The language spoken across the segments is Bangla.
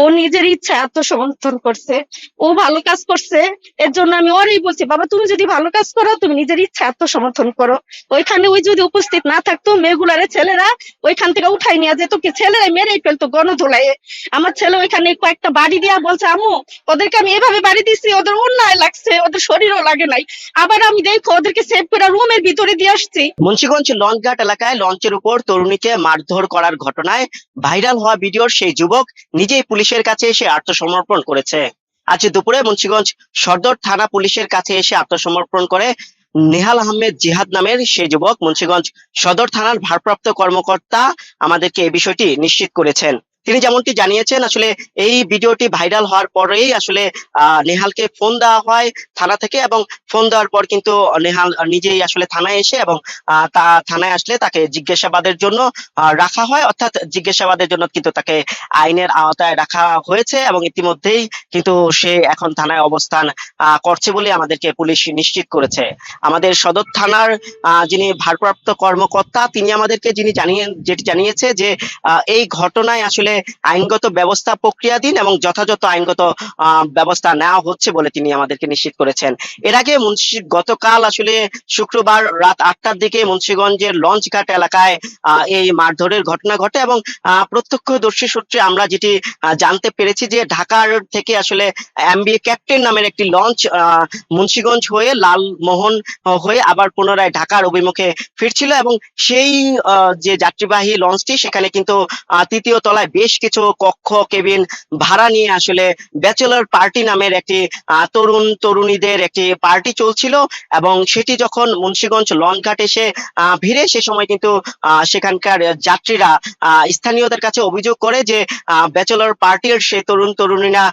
ও নিজের ইচ্ছা আত্মসমর্থন করছে, ও ভালো কাজ করছে। এর জন্য আমি ওরই বলছি, বাবা তুমি যদি ভালো কাজ করো তুমি নিজের ইচ্ছা আত্মসমর্থন করো। ওইখানে ওই যদি উপস্থিত না থাকতো, মেয়েগুলারে ছেলেরা ওইখান থেকে উঠাই নিয়ে যেত, কি ছেলেরা মেরেই ফেলতো গণধোলায়। আমার ছেলে ওইখানে কয়েকটা বাড়ি দিয়া বলছে, আম্মু ওদেরকে আমি এভাবে বাড়ি দিচ্ছি, ওদের অন্যায় লাগছে, ওদের শরীরও লাগে নাই। আবার আমি দেখো ওদেরকে সেভ করে রুমের ভিতরে দিয়ে আসছি। মুন্সিগঞ্জ লঞ্চঘাট এলাকায় লঞ্চের উপর তরুণীকে মারধর করার ঘটনায় ভাইরাল হওয়া ভিডিওর সেই যুবক নিজেই পুলিশের কাছে এসে আত্মসমর্পণ করেছে। আজ দুপুরে মুন্সিগঞ্জ সদর থানা পুলিশের কাছে এসে আত্মসমর্পণ করে নেহাল আহমেদ জিহাদ নামের সেই যুবক। মুন্সিগঞ্জ সদর থানার ভারপ্রাপ্ত কর্মকর্তা আমাদেরকে এই বিষয়টি নিশ্চিত করেছেন। তিনি যেমনটি জানিয়েছেন, আসলে এই ভিডিওটি ভাইরাল হওয়ার পরেই আসলে নেহালকে ফোন দেওয়া হয় থানা থেকে, এবং ফোন দেওয়ার পর কিন্তু নেহাল নিজেই আসলে থানায় এসে এবং থানায় আসলে তাকে জিজ্ঞাসাবাদের জন্য রাখা হয়, অর্থাৎ জিজ্ঞাসাবাদের জন্য কিন্তু তাকে আইনের আওতায় রাখা হয়েছে, এবং ইতিমধ্যেই কিন্তু সে এখন থানায় অবস্থান করছে বলে আমাদেরকে পুলিশ নিশ্চিত করেছে। আমাদের সদর থানার যিনি ভারপ্রাপ্ত কর্মকর্তা তিনি আমাদেরকে যেটি জানিয়েছে যে এই ঘটনায় আসলে আইনগত ব্যবস্থা প্রক্রিয়াধীন এবং যথাযথ আইনগত ব্যবস্থা নেওয়া হচ্ছে বলে তিনি আমাদেরকে নিশ্চিত করেছেন। এর আগে গতকাল আসলে শুক্রবার রাত 8টার দিকে মুন্সিগঞ্জের লঞ্চঘাট এলাকায় এই মারধরের ঘটনা ঘটে, এবং প্রত্যক্ষদর্শী সূত্রে আমরা যেটি জানতে পেরেছি যে ঢাকার থেকে আসলে এমবিএ ক্যাপ্টেন নামের একটি লঞ্চ মুন্সিগঞ্জ হয়ে লালমোহন হয়ে আবার পুনরায় ঢাকার অভিমুখে ফিরছিল, এবং সেই যে যাত্রীবাহী লঞ্চটি সেখানে কিন্তু তৃতীয় তলায় বেশ কিছু কক্ষ কেবিন ভাড়া নিয়ে আসলে ব্যাচেলর পার্টি নামের একটি তরুণ তরুণীদের একটি পার্টি চলছিল, এবং সেটি যখন মুন্সিগঞ্জ লঞ্চঘাট এসে ভিড়ে সে সময় কিন্তু সেখানকার যাত্রীরা স্থানীয়দের কাছে অভিযোগ করে যে ব্যাচেলর পার্টির সে তরুণ তরুণীরা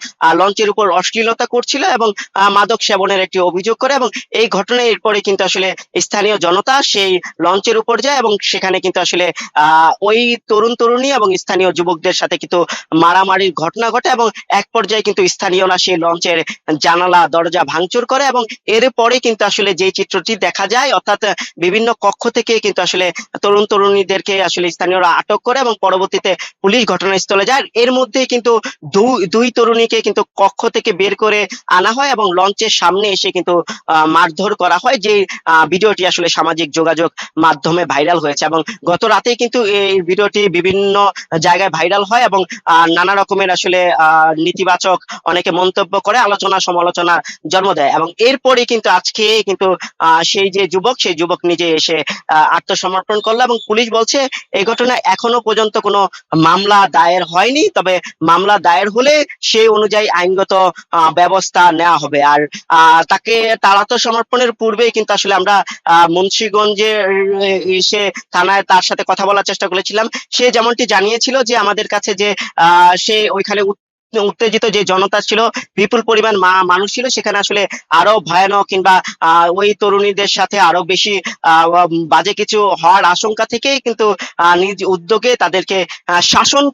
লঞ্চের উপর অশ্লীলতা করছিল এবং মাদক সেবনের একটি অভিযোগ করে, এবং এই ঘটনায় এরপরে কিন্তু আসলে স্থানীয় জনতা সেই লঞ্চের উপর যায়, এবং সেখানে কিন্তু আসলে ওই তরুণ তরুণী এবং স্থানীয় যুবকদের সাথে কিন্তু মারামারির ঘটনা ঘটে, এবং এক পর্যায়ে কিন্তু স্থানীয়রা সেই লঞ্চের জানালা দরজা ভাঙচুর করে, এবং এরপরে কিন্তু আসলে যে চিত্রটি দেখা যায়, অর্থাৎ বিভিন্ন কক্ষ থেকে কিন্তু আসলে তরুণ তরুণীদেরকে আসলে স্থানীয়রা আটক করে এবং পরবর্তীতে পুলিশ ঘটনাস্থলে যায়। এর মধ্যে কিন্তু দুই তরুণীকে কিন্তু কক্ষ থেকে বের করে আনা হয় এবং লঞ্চের সামনে এসে কিন্তু মারধর করা হয়, যে ভিডিওটি আসলে সামাজিক যোগাযোগ মাধ্যমে ভাইরাল হয়েছে, এবং গত রাতে কিন্তু এই ভিডিওটি বিভিন্ন জায়গায় ভাইরাল হয় এবং নানা রকমের আসলে নেতিবাচক অনেকে মন্তব্য করে আলোচনা সমালোচনা জন্ম দেয়, এবং এরপরে কিন্তু আজকে কিন্তু সেই যে যুবক সেই যুবক নিজে এসে আত্মসমর্পণ করলো, এবং পুলিশ বলছে এই ঘটনায় এখনো পর্যন্ত কোনো মামলা দায়ের হয়নি, তবে মামলা দায়ের হলে সেই অনুযায়ী আইনগত ব্যবস্থা নেওয়া হবে। আর তার আত্মসমর্পণের পূর্বেই কিন্তু আসলে আমরা মুন্সিগঞ্জে এসে থানায় তার সাথে কথা বলার চেষ্টা করেছিলাম। সে যেমনটি জানিয়েছিল যে আমাদের কাছে যে সে ওইখানে উত্তেজিত যে জনতা ছিল, বিপুল পরিমাণ মানুষ ছিল, সেখানে আসলে আরো ভয়ানক কিংবা ওই তরুণীদের সাথে আরো বেশি বাজে কিছু হওয়ার আশঙ্কা থেকেই কিন্তু নিজ উদ্যোগে তাদেরকে শাসন